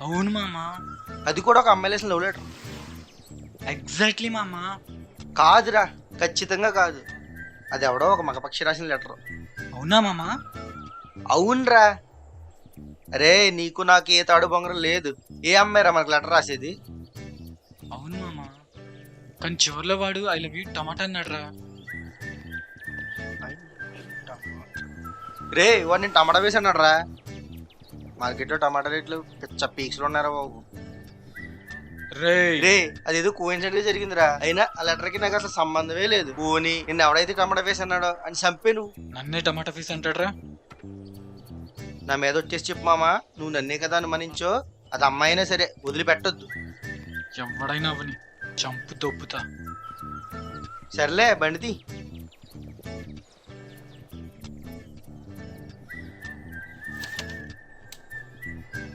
అవును మామ. అది కూడా ఒక అమ్మాయి వేసిన లవ్ లెటర్. ఎగ్జాక్ట్లీ మామ. కాదురా, ఖచ్చితంగా కాదు. అది ఎవడో ఒక మగపక్షి రాసిన లెటర్. అవునా మామ? అవునరా. అరే నీకు నాకు ఏ తాడు బొంగరం లేదు. ఏ అమ్మాయిరా మనకు లెటర్ రాసేది? అవును మామ. కానీ చివర్లో వాడు ఐ లవ్ యూ టమాటా అన్నాడు రా. రే వాడు నేను టమాటా వేసి అన్నాడు రా. మార్కెట్లో టమాటా రేట్లు పిచ్చ పీక్స్లో ఉన్నారా బాబు. రే రే అదేదో కోయిన్సిడెంట్ గా జరిగిందిరా. అయినా ఆ లెటర్ కి నాకు అసలు సంబంధమే లేదు. పోనీ నిన్ను ఎవడైతే టమాటా వేసి అన్నాడో అని చంపే నువ్వు. నన్నే టమాటా ఫీస్ అంటాడు రా. నా మీద వచ్చేసి చెప్పు మామా, నువ్వు నన్నే కదా అనుమానించో. అది అమ్మాయి అయినా సరే వదిలిపెట్టొద్దు. ఎవడైనా అవని చంపు దొబ్బుతా. సర్లే బండిది.